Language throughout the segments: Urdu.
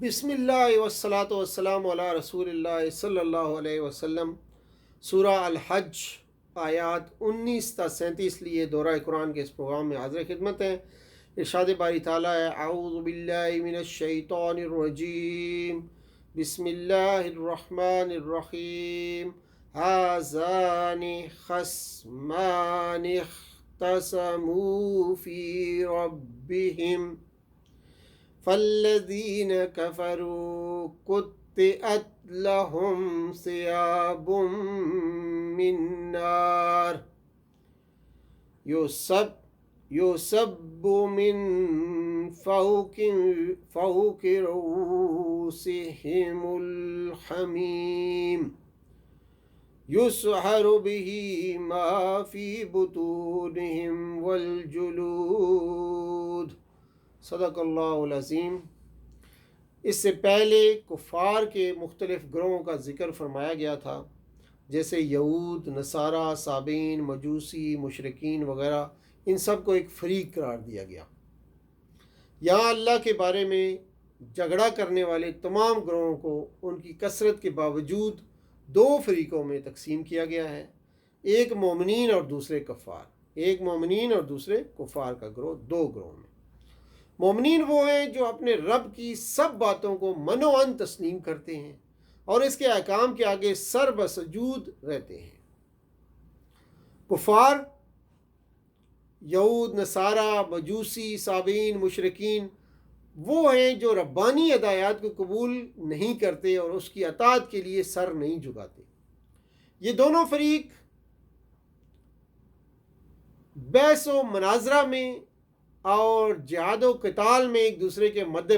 بسم اللہ والصلاۃ والسلام علی رسول اللہ صلی اللہ علیہ وسلم۔ سورہ الحج آیات 19 تا 37 لیے دورہ قرآن کے اس پروگرام میں حاضر خدمت ہیں۔ ارشاد باری تعالیٰ ہے، اعوذ باللہ من الشیطان الرجیم، بسم اللہ الرحمن الرحیم۔ ھذان خصمان اختصموا فی ربہم فالذین کفروا قطعت لهم ثیاب من نار یصب من فوق رؤوسهم الحمیم یسحر به ما فی بطونهم والجلود۔ صدق اللہ العظیم۔ اس سے پہلے کفار کے مختلف گروہوں کا ذکر فرمایا گیا تھا، جیسے یہود، نصارہ، صابئین، مجوسی، مشرکین وغیرہ، ان سب کو ایک فریق قرار دیا گیا۔ یہاں اللہ کے بارے میں جھگڑا کرنے والے تمام گروہوں کو ان کی کثرت کے باوجود دو فریقوں میں تقسیم کیا گیا ہے، ایک مومنین اور دوسرے کفار۔ ایک مومنین اور دوسرے کفار کا گروہ، دو گروہوں میں۔ مومنین وہ ہیں جو اپنے رب کی سب باتوں کو من و عن تسلیم کرتے ہیں اور اس کے احکام کے آگے سر بسجود رہتے ہیں۔ کفار، یہود، نصارہ، مجوسی، صابئین، مشرکین وہ ہیں جو ربانی ہدایات کو قبول نہیں کرتے اور اس کی اطاعت کے لیے سر نہیں جھکاتے۔ یہ دونوں فریق بحث و مناظرہ میں اور جہاد و قتال میں ایک دوسرے کے مد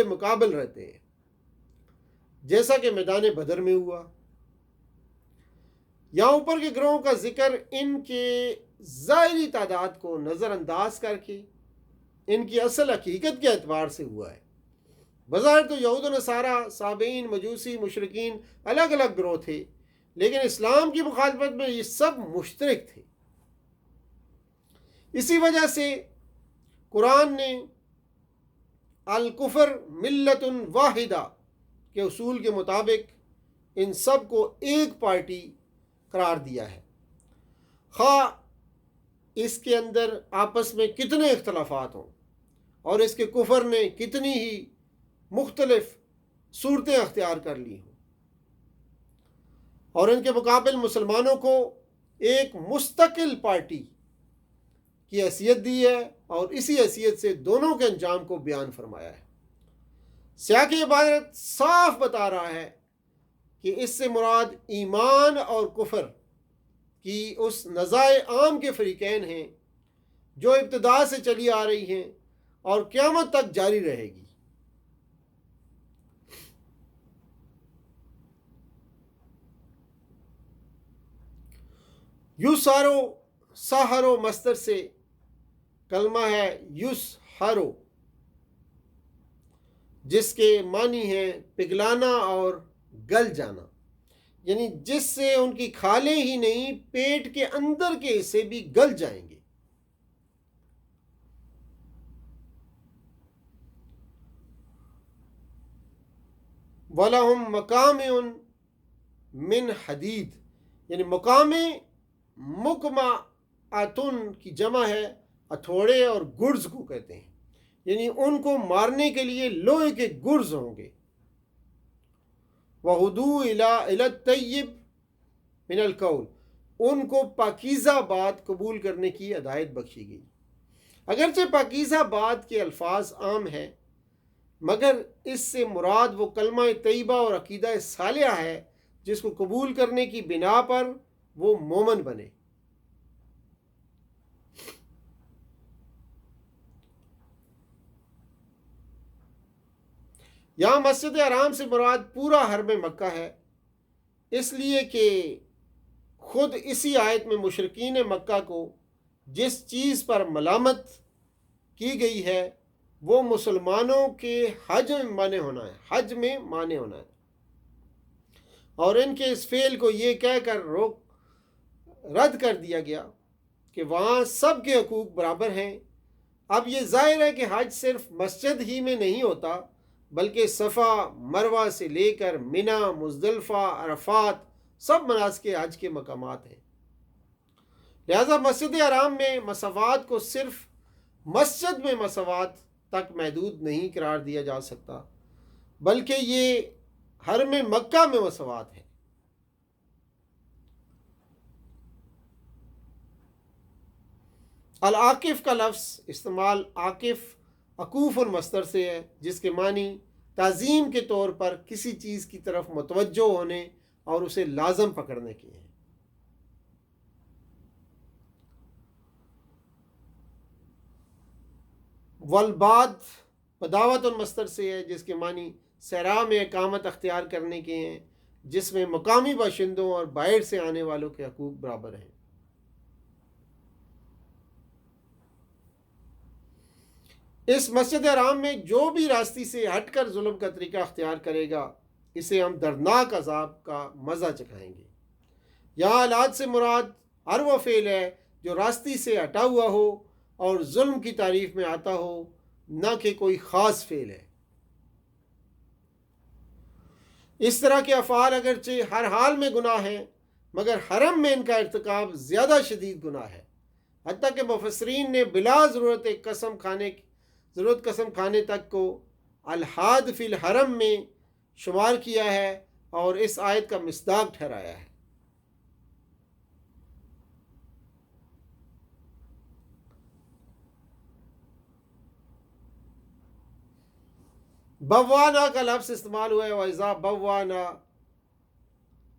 مقابل رہتے ہیں، جیسا کہ میدان بدر میں ہوا۔ یہاں اوپر کے گروہوں کا ذکر ان کے ظاہری تعداد کو نظر انداز کر کے ان کی اصل حقیقت کے اعتبار سے ہوا ہے۔ بظاہر تو یہود و نصارہ، صابئین، مجوسی، مشرکین الگ الگ گروہ تھے، لیکن اسلام کی مخالفت میں یہ سب مشترک تھے۔ اسی وجہ سے قرآن نے الکفر ملت واحدہ کے اصول کے مطابق ان سب کو ایک پارٹی قرار دیا ہے، خواہ اس کے اندر آپس میں کتنے اختلافات ہوں اور اس کے کفر نے کتنی ہی مختلف صورتیں اختیار کر لی ہوں، اور ان کے مقابل مسلمانوں کو ایک مستقل پارٹی کی حیثیت دی ہے اور اسی حیثیت سے دونوں کے انجام کو بیان فرمایا ہے۔ سیاق عبارت صاف بتا رہا ہے کہ اس سے مراد ایمان اور کفر کی اس نزاع عام کے فریقین ہیں جو ابتدا سے چلی آ رہی ہیں اور قیامت تک جاری رہے گی۔ یسحرو، سحرو مصدر سے کلمہ ہے یسحرو، جس کے معنی ہیں پگھلانا اور گل جانا، یعنی جس سے ان کی کھالیں ہی نہیں پیٹ کے اندر کے حصے بھی گل جائیں گے۔ وَلَهُمْ مَقَامِعٌ مِّنْ حَدِيدٍ، یعنی مقامِ مقمعۃن کی جمع ہے ہتھوڑے اور گرز کو کہتے ہیں، یعنی ان کو مارنے کے لیے لوہے کے گرز ہوں گے۔ وَہُدُوا إِلَى الطَّيِّبِ مِنَ الْقَوْلِ، ان کو پاکیزہ بات قبول کرنے کی ہدایت بخشی گئی۔ اگرچہ پاکیزہ بات کے الفاظ عام ہیں، مگر اس سے مراد وہ کلمہ طیبہ اور عقیدہ صالحہ ہے جس کو قبول کرنے کی بنا پر وہ مومن بنے۔ یہاں مسجد حرام سے مراد پورا حرم مکہ ہے، اس لیے کہ خود اسی آیت میں مشرکین مکہ کو جس چیز پر ملامت کی گئی ہے وہ مسلمانوں کے حج میں مانے ہونا ہے، حج میں مانے ہونا ہے، اور ان کے اس فعل کو یہ کہہ کر رد کر دیا گیا کہ وہاں سب کے حقوق برابر ہیں۔ اب یہ ظاہر ہے کہ حج صرف مسجد ہی میں نہیں ہوتا بلکہ صفا مروہ سے لے کر منا، مزدلفہ، عرفات سب مناسک حج کے مقامات ہیں۔ لہذا مسجد حرام میں مساوات کو صرف مسجد میں مساوات تک محدود نہیں قرار دیا جا سکتا، بلکہ یہ حرم مکہ میں مساوات ہے۔ العاکف کا لفظ استعمال عاکف عکوف المصدر سے ہے، جس کے معنی تعظیم کے طور پر کسی چیز کی طرف متوجہ ہونے اور اسے لازم پکڑنے کے ہیں۔ والباد بداوت المصدر سے ہے، جس کے معنی صحرا میں اقامت اختیار کرنے کے ہیں، جس میں مقامی باشندوں اور باہر سے آنے والوں کے حقوق برابر ہیں۔ اس مسجد حرام میں جو بھی راستے سے ہٹ کر ظلم کا طریقہ اختیار کرے گا، اسے ہم دردناک عذاب کا مزہ چکھائیں گے۔ یہاں حالات سے مراد ہر وہ فعل ہے جو راستے سے ہٹا ہوا ہو اور ظلم کی تعریف میں آتا ہو، نہ کہ کوئی خاص فعل ہے۔ اس طرح کے افعال اگرچہ ہر حال میں گناہ ہیں، مگر حرم میں ان کا ارتکاب زیادہ شدید گناہ ہے، حتیٰ کہ مفسرین نے بلا ضرورت قسم کھانے تک کو الحاد فی الحرم میں شمار کیا ہے اور اس آیت کا مصداق ٹھہرایا ہے۔ بوانا کا لفظ استعمال ہوا ہے، وَإِذَا بَوَّانَا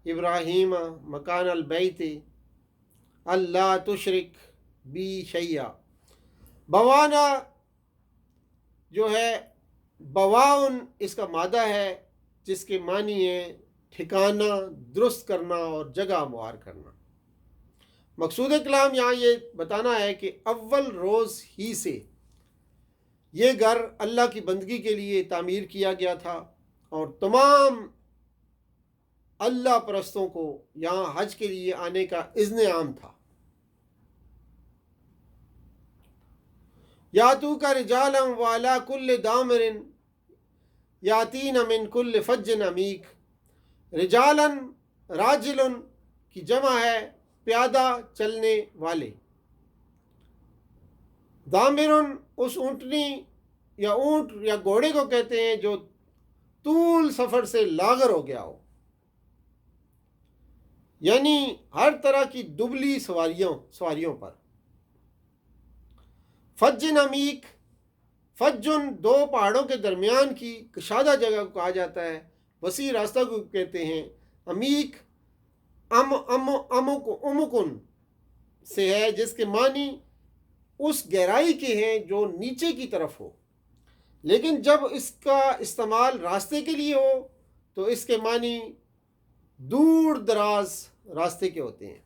ابراہیم مکان البیت اللہ تشرک بی شیئا۔ بوانا جو ہے بواؤن اس کا مادہ ہے، جس کے معنی ہے ٹھکانہ، درست کرنا اور جگہ ہموار کرنا۔ مقصود کلام یہاں یہ بتانا ہے کہ اول روز ہی سے یہ گھر اللہ کی بندگی کے لیے تعمیر کیا گیا تھا اور تمام اللہ پرستوں کو یہاں حج کے لیے آنے کا اذن عام تھا۔ یاتوک رجالا وعلی کل دامر یاتین من کل فج عمیق۔ رجالا راجل کی جمع ہے پیادہ چلنے والے، دامر اس اونٹنی یا اونٹ یا گھوڑے کو کہتے ہیں جو طول سفر سے لاغر ہو گیا ہو، یعنی ہر طرح کی دبلی سواریوں پر۔ فجن عمیق، فجن دو پہاڑوں کے درمیان کی کشادہ جگہ کو کہا جاتا ہے، وسیع راستہ کو کہتے ہیں۔ عمیق امکن سے ہے، جس کے معنی اس گہرائی کے ہیں جو نیچے کی طرف ہو، لیکن جب اس کا استعمال راستے کے لیے ہو تو اس کے معنی دور دراز راستے کے ہوتے ہیں۔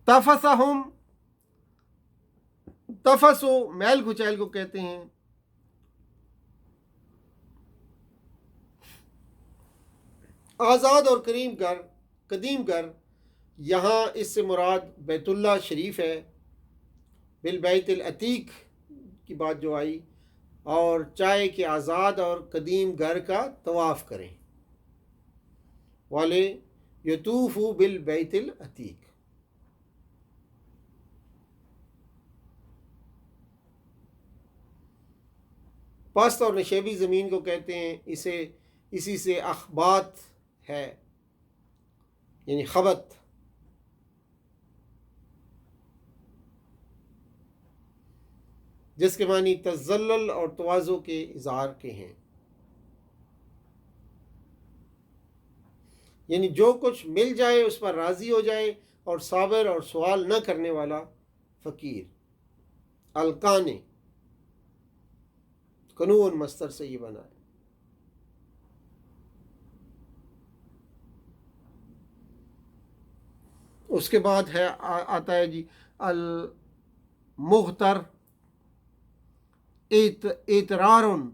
تفسہم، تفس و میل کچیل کو کہتے ہیں۔ آزاد اور قدیم گھر، یہاں اس سے مراد بیت اللہ شریف ہے، بالبیت العتیق کی بات جو آئی، اور چاہے کہ آزاد اور قدیم گھر کا طواف کریں، والے یطوفوا بالبیت العتیق۔ پست اور نشیبی زمین کو کہتے ہیں، اسی سے اخبات ہے، یعنی خبت۔ جس کے معنی تذلل اور تواضع کے اظہار کے ہیں، یعنی جو کچھ مل جائے اس پر راضی ہو جائے اور صابر اور سوال نہ کرنے والا فقیر۔ القانے قنون مصدر سے یہ بنا ہے۔ اس کے بعد ہے آتا ہے جی المغتر، اعترارن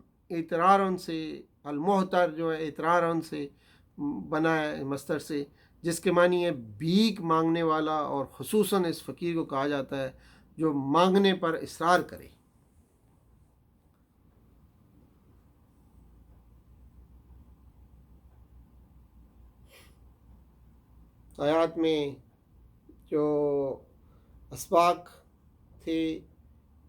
سے، المحتر جو ہے اعترارن سے بنا ہے مصدر سے، جس کے معنی ہے بھیک مانگنے والا، اور خصوصاً اس فقیر کو کہا جاتا ہے جو مانگنے پر اصرار کرے۔ آیات میں جو اسباق تھے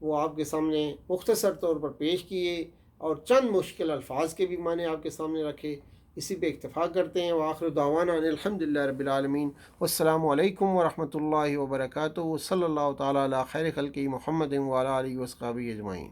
وہ آپ کے سامنے مختصر طور پر پیش کیے، اور چند مشکل الفاظ کے بھی معنی آپ کے سامنے رکھے۔ اسی پہ اکتفا کرتے ہیں۔ وآخر دعوانا ان الحمدللہ رب العالمین، والسلام علیکم ورحمۃ اللہ وبرکاتہ، صلی اللہ تعالیٰ علی خیر خلقہ محمد وعلی آلہ وصحبہ اجمعین۔